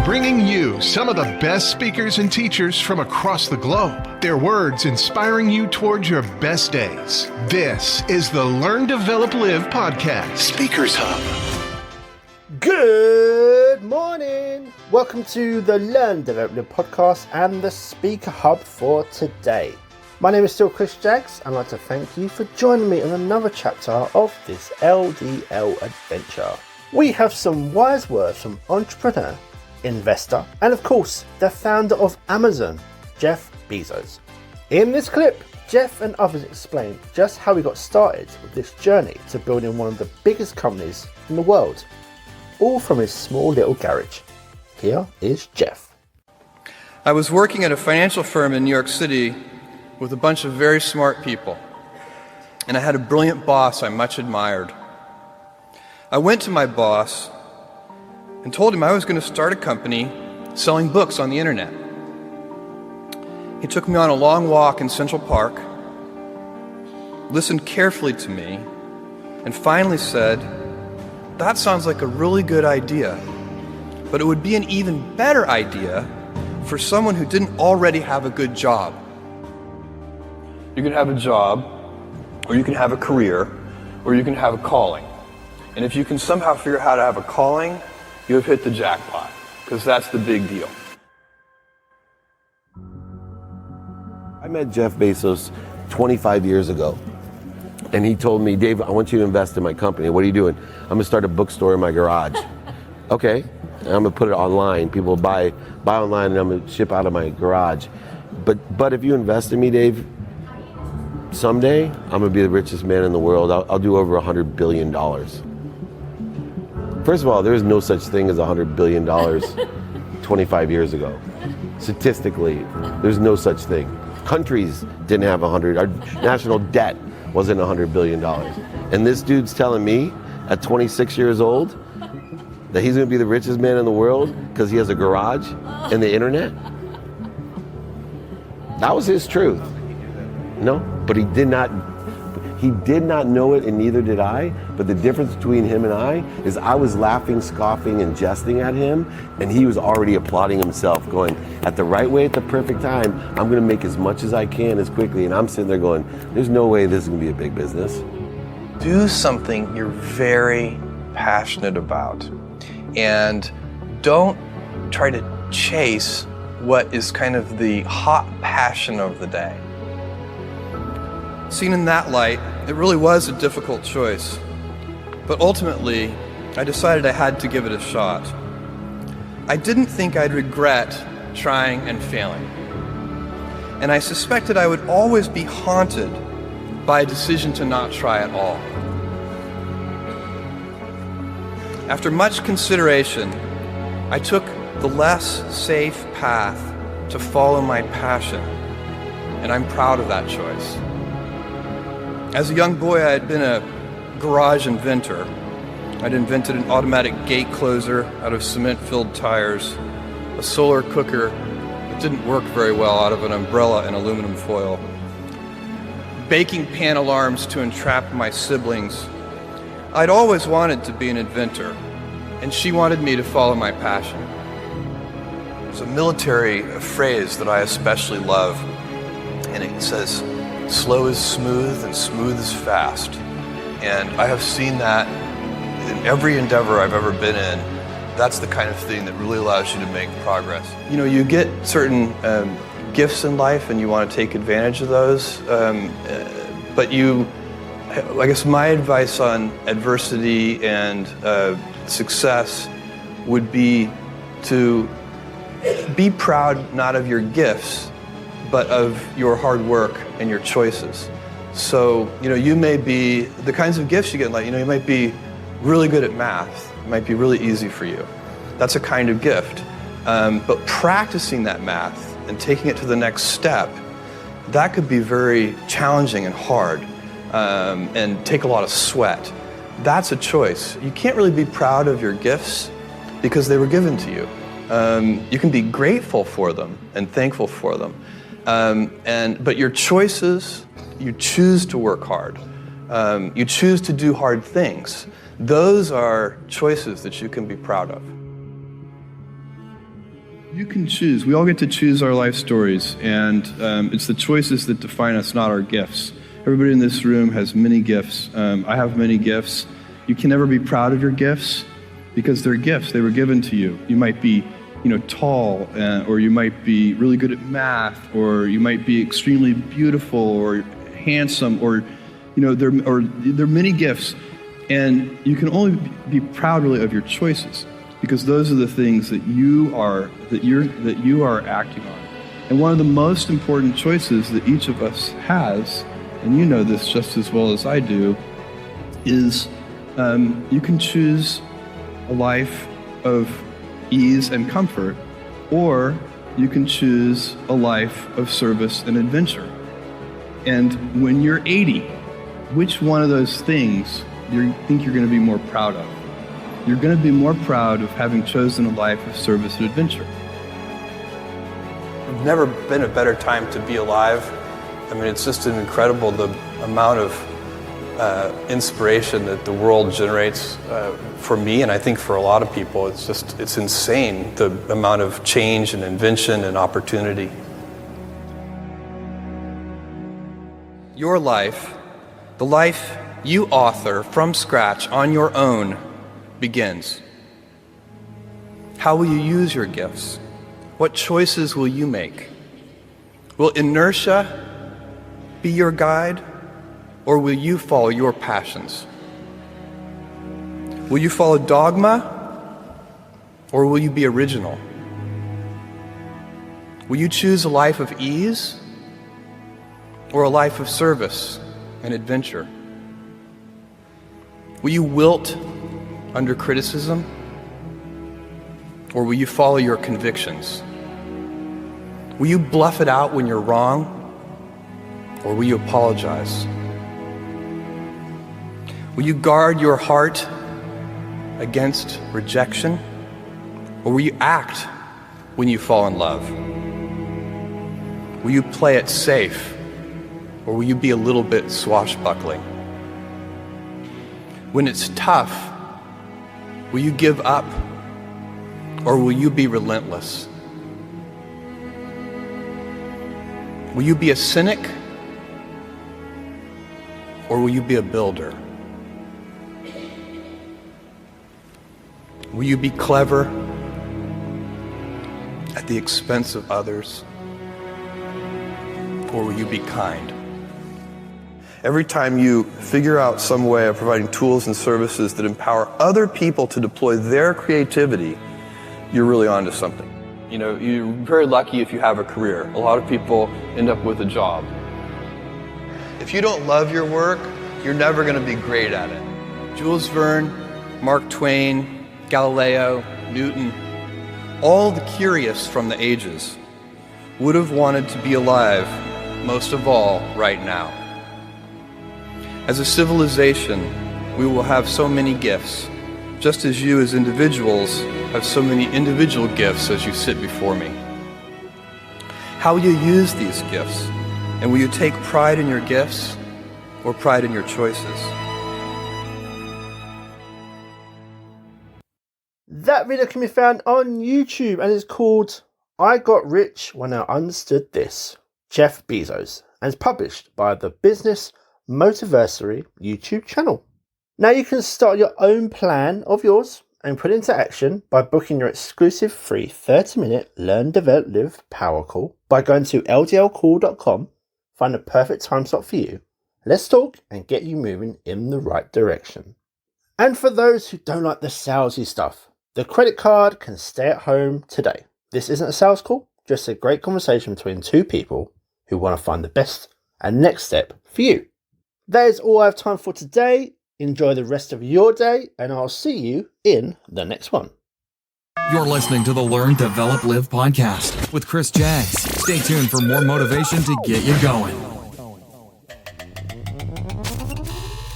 bringing you some of the best speakers and teachers from across the globe. Their words inspiring you towards your best days. This is the Learn, Develop, Live podcast, Speakers Hub. Good morning. Welcome to the Learn, Develop, Live podcast and the Speaker Hub for today. My name is still Chris Jaggs, and I'd like to thank you for joining me in another chapter of this LDL adventure. We have some wise words from entrepreneur, investor, and of course, the founder of Amazon, Jeff Bezos. In this clip, Jeff and others explain just how he got started with this journey to building one of the biggest companies in the world, all from his small little garage. Here is Jeff. I was working at a financial firm in New York City with a bunch of very smart people, and I had a brilliant boss I much admired. I went to my boss and told him I was going to start a company selling books on the internet. He took me on a long walk in Central Park, listened carefully to me, and finally said, "That sounds like a really good idea, but it would be an even better idea for someone who didn't already have a good job." You can have a job, or you can have a career, or you can have a calling. And if you can somehow figure out how to have a calling, you have hit the jackpot, because that's the big deal. I met Jeff Bezos 25 years ago, and he told me, "Dave, I want you to invest in my company." "What are you doing?" "I'm going to start a bookstore in my garage." "Okay, and I'm going to put it online. People buy online, and I'm going to ship out of my garage. But if you invest in me, Dave, someday I'm going to be the richest man in the world. I'll do over $100 billion. First of all, there is no such thing as $100 billion 25 years ago. Statistically, there's no such thing. Countries didn't have 100. Our national debt wasn't $100 billion. And this dude's telling me at 26 years old that he's going to be the richest man in the world because he has a garage and the internet? That was his truth. No, but he did not know it, and neither did I. But the difference between him and I is I was laughing, scoffing, and jesting at him, and he was already applauding himself, going, at the right way, at the perfect time, I'm going to make as much as I can as quickly. And I'm sitting there going, there's no way this is going to be a big business. Do something you're very passionate about, and don't try to chase what is kind of the hot passion of the day. Seen in that light, it really was a difficult choice, but ultimately, I decided I had to give it a shot. I didn't think I'd regret trying and failing, and I suspected I would always be haunted by a decision to not try at all. After much consideration, I took the less safe path to follow my passion, and I'm proud of that choice. As a young boy, I had been a garage inventor. I'd invented an automatic gate closer out of cement-filled tires, a solar cooker that didn't work very well out of an umbrella and aluminum foil, baking pan alarms to entrap my siblings. I'd always wanted to be an inventor, and she wanted me to follow my passion. There's a military phrase that I especially love, and it says, "Slow is smooth and smooth is fast." And I have seen that in every endeavor I've ever been in. That's the kind of thing that really allows you to make progress. You know, you get certain gifts in life and you want to take advantage of those, but I guess my advice on adversity and success would be to be proud not of your gifts, but of your hard work and your choices. So, you may be, the kinds of gifts you get in life, you might be really good at math. It might be really easy for you. That's a kind of gift. But practicing that math and taking it to the next step, that could be very challenging and hard, and take a lot of sweat. That's a choice. You can't really be proud of your gifts because they were given to you. You can be grateful for them and thankful for them. But your choices, you choose to work hard. You choose to do hard things. Those are choices that you can be proud of. You can choose. We all get to choose our life stories, and it's the choices that define us, not our gifts. Everybody in this room has many gifts. I have many gifts. You can never be proud of your gifts because they're gifts. They were given to you. You might be, tall, or you might be really good at math, or you might be extremely beautiful or handsome, or there are many gifts, and you can only be proud really of your choices, because those are the things that you are acting on. And one of the most important choices that each of us has, and you know this just as well as I do, is you can choose a life of ease and comfort, or you can choose a life of service and adventure. And when you're 80, which one of those things do you think you're going to be more proud of? You're going to be more proud of having chosen a life of service and adventure. There's never been a better time to be alive. I mean, it's just incredible the amount of inspiration that the world generates for me, and I think for a lot of people. It's insane, the amount of change and invention and opportunity. Your life, the life you author from scratch on your own, begins. How will you use your gifts? What choices will you make? Will inertia be your guide, or will you follow your passions? Will you follow dogma, or will you be original? Will you choose a life of ease, or a life of service and adventure? Will you wilt under criticism, or will you follow your convictions? Will you bluff it out when you're wrong, or will you apologize? Will you guard your heart against rejection, or will you act when you fall in love? Will you play it safe, or will you be a little bit swashbuckling? When it's tough, will you give up, or will you be relentless? Will you be a cynic, or will you be a builder? Will you be clever at the expense of others, or will you be kind? Every time you figure out some way of providing tools and services that empower other people to deploy their creativity, you're really onto something. You're very lucky if you have a career. A lot of people end up with a job. If you don't love your work, you're never going to be great at it. Jules Verne, Mark Twain, Galileo, Newton, all the curious from the ages would have wanted to be alive, most of all, right now. As a civilization, we will have so many gifts, just as you as individuals have so many individual gifts as you sit before me. How will you use these gifts? And will you take pride in your gifts or pride in your choices? That video can be found on YouTube and is called I Got Rich When I Understood This, Jeff Bezos, and is published by the Business Motiversity YouTube channel. Now you can start your own plan of yours and put it into action by booking your exclusive free 30-minute Learn, Develop, Live power call by going to ldlcall.com, find the perfect time slot for you. Let's talk and get you moving in the right direction. And for those who don't like the salesy stuff, the credit card can stay at home today. This isn't a sales call, just a great conversation between two people who want to find the best and next step for you. That is all I have time for today. Enjoy the rest of your day, and I'll see you in the next one. You're listening to the Learn, Develop, Live podcast with Chris Jaggs. Stay tuned for more motivation to get you going.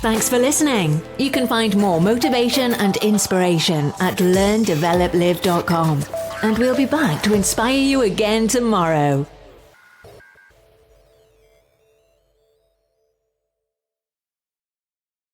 Thanks for listening. You can find more motivation and inspiration at learndeveloplive.com. And we'll be back to inspire you again tomorrow.